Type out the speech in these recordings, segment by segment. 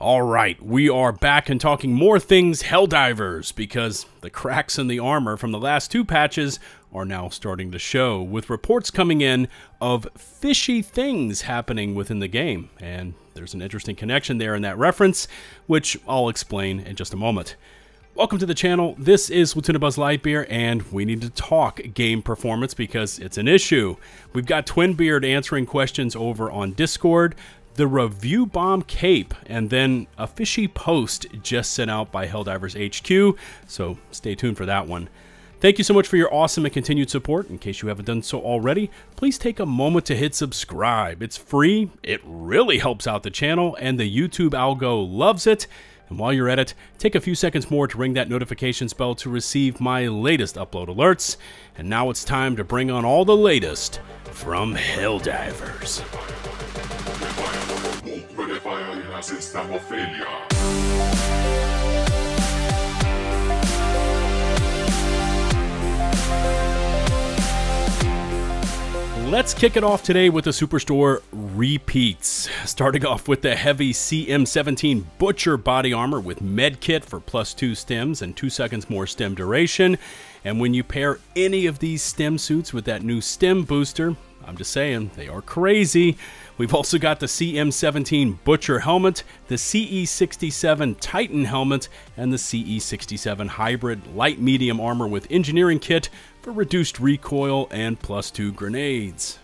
Alright, we are back and talking more things Helldivers, because the cracks in the armor from the last two patches are now starting to show, with reports coming in of fishy things happening within the game, and there's an interesting connection there in that reference, which I'll explain in just a moment. Welcome to the channel, this is LtBuzzLitebeer, and we need to talk game performance because it's an issue. We've got Twinbeard answering questions over on Discord, the Bomb Cape, and then a fishy post just sent out by Helldivers HQ, so stay tuned for that one. Thank you so much for your awesome and continued support. In case you haven't done so already, please take a moment to hit subscribe. It's free, it really helps out the channel, and the YouTube algo loves it. And while you're at it, take a few seconds more to ring that notifications bell to receive my latest upload alerts. And now it's time to bring on all the latest from Helldivers. Let's kick it off today with the Superstore repeats. Starting off with the heavy CM17 Butcher body armor with medkit for +2 stims and 2 seconds more stim duration. And when you pair any of these stim suits with that new stim booster, I'm just saying, they are crazy. We've also got the CM17 Butcher helmet, the CE67 Titan helmet, and the CE67 Hybrid light-medium armor with engineering kit for reduced recoil and +2 grenades.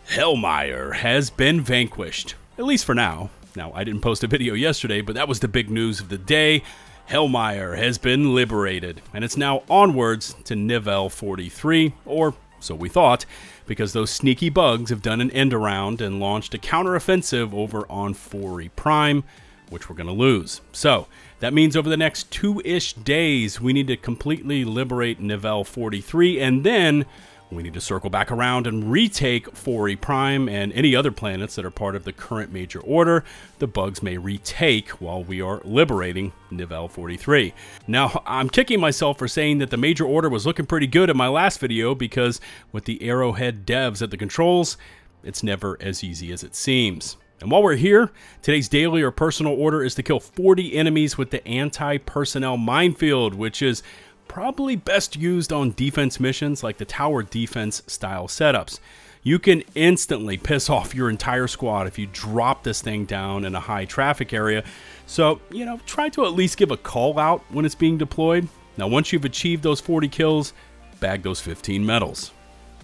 Hellmeyer has been vanquished, at least for now. Now, I didn't post a video yesterday, but that was the big news of the day. Hellmeyer has been liberated, and it's now onwards to Nivelle 43, or so we thought, because those sneaky bugs have done an end around and launched a counteroffensive over on Fori Prime, which we're going to lose. So that means over the next 2-ish days, we need to completely liberate Nivelle 43, and then we need to circle back around and retake Fori Prime and any other planets that are part of the current major order the bugs may retake while we are liberating Nivelle 43. Now, I'm kicking myself for saying that the major order was looking pretty good in my last video, because with the Arrowhead devs at the controls, it's never as easy as it seems. And while we're here, today's daily or personal order is to kill 40 enemies with the anti-personnel minefield, which is probably best used on defense missions like the tower defense style setups. You can instantly piss off your entire squad if you drop this thing down in a high traffic area. So, try to at least give a call out when it's being deployed. Now, once you've achieved those 40 kills, bag those 15 medals.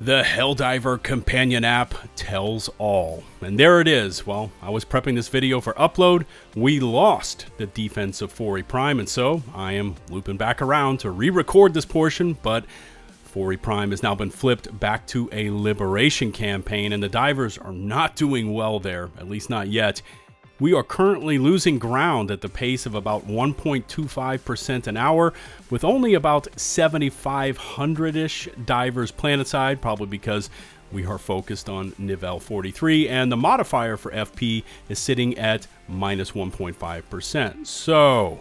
The Helldiver companion app tells all. And there it is. Well, I was prepping this video for upload. We lost the defense of Fori Prime, and so I am looping back around to re-record this portion, but Fori Prime has now been flipped back to a liberation campaign, and the divers are not doing well there, at least not yet. We are currently losing ground at the pace of about 1.25% an hour, with only about 7,500-ish divers planetside, probably because we are focused on Nivelle 43, and the modifier for FP is sitting at -1.5%. So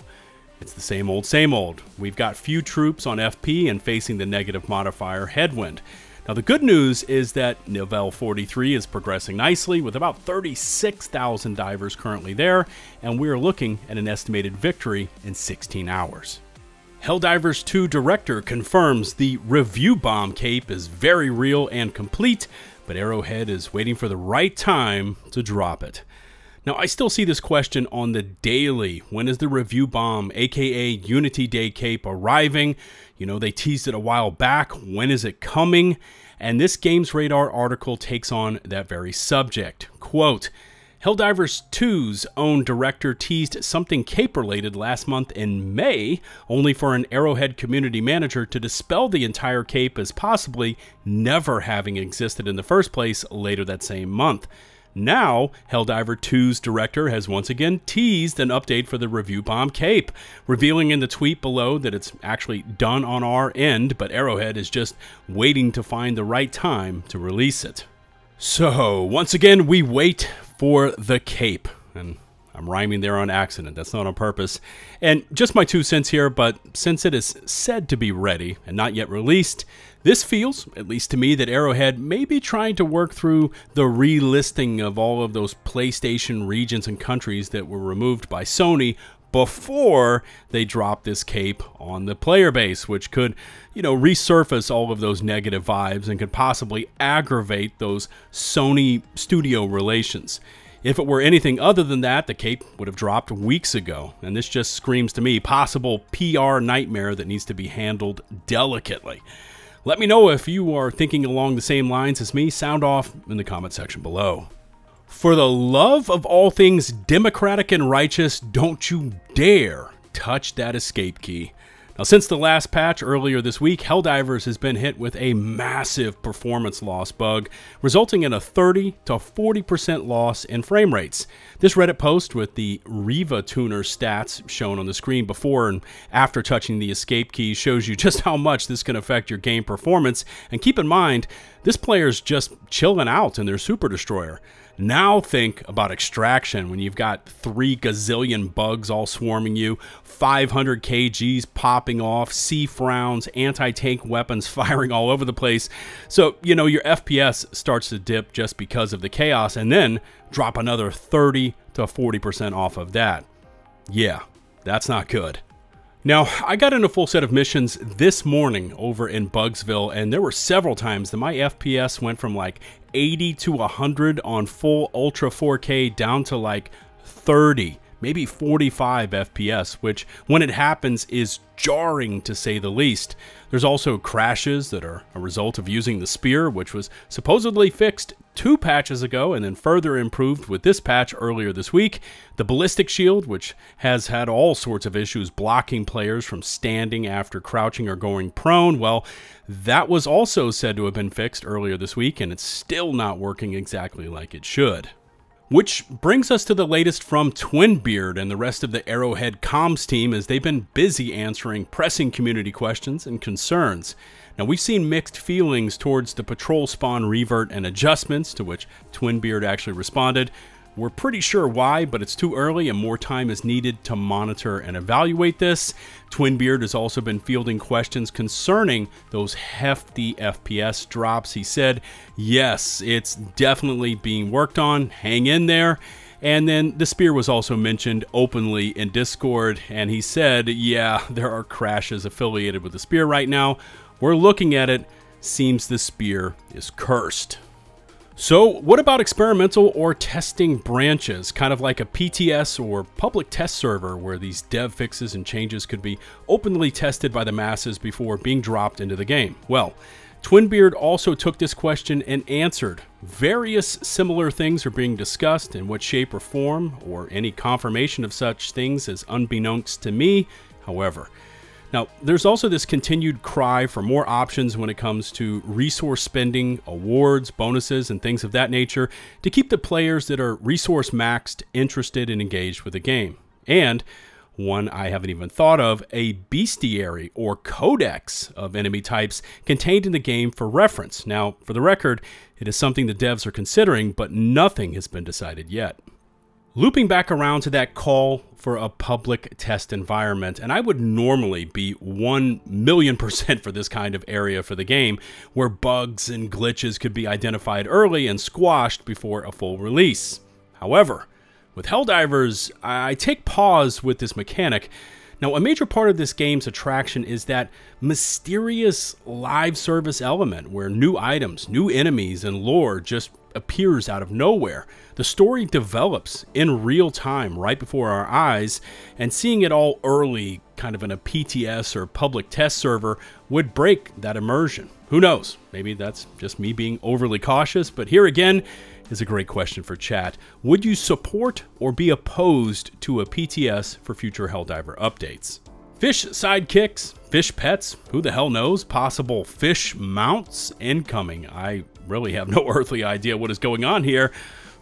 it's the same old, same old. We've got few troops on FP and facing the negative modifier headwind. Now, the good news is that Nivelle 43 is progressing nicely, with about 36,000 divers currently there, and we are looking at an estimated victory in 16 hours. Helldivers 2 director confirms the Bomb Cape is very real and complete, but Arrowhead is waiting for the right time to drop it. Now, I still see this question on the daily. When is the Bomb, aka Unity Day Cape, arriving? They teased it a while back. When is it coming? And this Games Radar article takes on that very subject. Quote, Helldivers 2's own director teased something cape-related last month in May, only for an Arrowhead community manager to dispel the entire cape as possibly never having existed in the first place later that same month. Now, Helldiver 2's director has once again teased an update for the Bomb Cape, revealing in the tweet below that it's actually done on our end, but Arrowhead is just waiting to find the right time to release it. So, once again, we wait for the cape, and I'm rhyming there on accident. That's not on purpose. And just my 2 cents here, but since it is said to be ready and not yet released, this feels, at least to me, that Arrowhead may be trying to work through the relisting of all of those PlayStation regions and countries that were removed by Sony before they drop this cape on the player base, which could, resurface all of those negative vibes and could possibly aggravate those Sony studio relations. If it were anything other than that, the cape would have dropped weeks ago, and this just screams to me possible PR nightmare that needs to be handled delicately. Let me know if you are thinking along the same lines as me. Sound off in the comment section below. For the love of all things democratic and righteous, don't you dare touch that escape key. Now, since the last patch earlier this week, Helldivers has been hit with a massive performance loss bug, resulting in a 30 to 40% loss in frame rates. This Reddit post with the Riva tuner stats shown on the screen before and after touching the escape key shows you just how much this can affect your game performance. And keep in mind, this player's just chilling out in their Super Destroyer. Now think about extraction when you've got 3 gazillion bugs all swarming you, 500 kgs popping off, C-frowns, anti-tank weapons firing all over the place. So, your FPS starts to dip just because of the chaos, and then drop another 30 to 40% off of that. Yeah, that's not good. Now, I got in a full set of missions this morning over in Bugsville, and there were several times that my FPS went from like 80 to 100 on full Ultra 4K down to like 30, maybe 45 FPS, which when it happens is jarring to say the least. There's also crashes that are a result of using the Spear, which was supposedly fixed 2 patches ago and then further improved with this patch earlier this week. The Ballistic Shield, which has had all sorts of issues blocking players from standing after crouching or going prone, well, that was also said to have been fixed earlier this week, and it's still not working exactly like it should. Which brings us to the latest from Twinbeard and the rest of the Arrowhead comms team, as they've been busy answering pressing community questions and concerns. Now, we've seen mixed feelings towards the patrol spawn revert and adjustments, to which Twinbeard actually responded. We're pretty sure why, but it's too early and more time is needed to monitor and evaluate this. Twinbeard has also been fielding questions concerning those hefty FPS drops. He said, yes, it's definitely being worked on. Hang in there. And then the Spear was also mentioned openly in Discord, and he said, yeah, there are crashes affiliated with the Spear right now. We're looking at it. Seems the Spear is cursed. So what about experimental or testing branches, kind of like a PTS or public test server where these dev fixes and changes could be openly tested by the masses before being dropped into the game? Well, Twinbeard also took this question and answered. Various similar things are being discussed. In what shape or form, or any confirmation of such things is unbeknownst to me, however. Now, there's also this continued cry for more options when it comes to resource spending, awards, bonuses, and things of that nature to keep the players that are resource maxed interested and engaged with the game. And one I haven't even thought of, a bestiary or codex of enemy types contained in the game for reference. Now, for the record, it is something the devs are considering, but nothing has been decided yet. Looping back around to that call for a public test environment, and I would normally be 1,000,000% for this kind of area for the game, where bugs and glitches could be identified early and squashed before a full release. However, with Helldivers, I take pause with this mechanic. Now, a major part of this game's attraction is that mysterious live service element where new items, new enemies, and lore just appears out of nowhere. The story develops in real time right before our eyes, and seeing it all early, kind of in a PTS or public test server, would break that immersion. Who knows? Maybe that's just me being overly cautious, but here again is a great question for chat. Would you support or be opposed to a PTS for future Helldiver updates? Fish sidekicks, fish pets, who the hell knows? Possible fish mounts incoming. I really have no earthly idea what is going on here,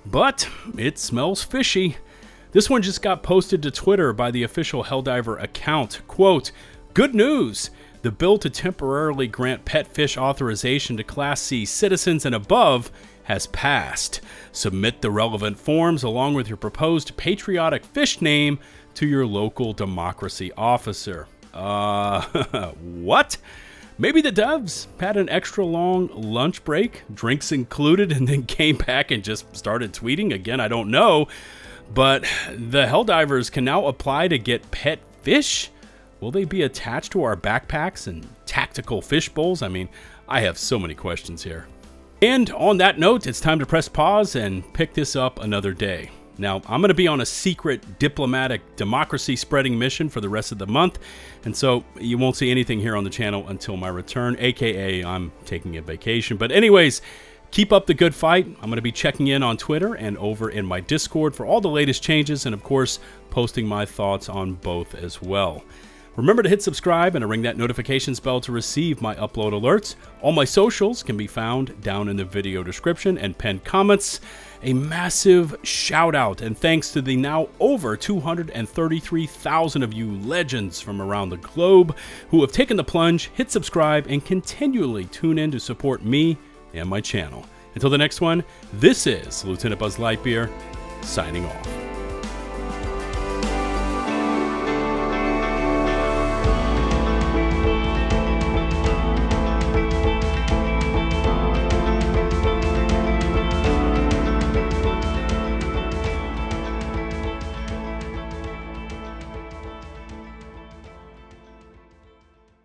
but it smells fishy. This one just got posted to Twitter by the official Helldiver account. Quote, "Good news! The bill to temporarily grant pet fish authorization to Class C citizens and above has passed. Submit the relevant forms along with your proposed patriotic fish name to your local democracy officer. What? Maybe the devs had an extra long lunch break, drinks included, and then came back and just started tweeting again. I don't know. But the Helldivers can now apply to get pet fish. Will they be attached to our backpacks and tactical fish bowls? I mean, I have so many questions here. And on that note, it's time to press pause and pick this up another day. Now, I'm going to be on a secret diplomatic democracy spreading mission for the rest of the month, and so you won't see anything here on the channel until my return, aka I'm taking a vacation. But anyways, keep up the good fight. I'm going to be checking in on Twitter and over in my Discord for all the latest changes, and of course, posting my thoughts on both as well. Remember to hit subscribe and to ring that notifications bell to receive my upload alerts. All my socials can be found down in the video description and pinned comments. A massive shout out and thanks to the now over 233,000 of you legends from around the globe who have taken the plunge, hit subscribe, and continually tune in to support me and my channel. Until the next one, this is LtBuzzLitebeer signing off.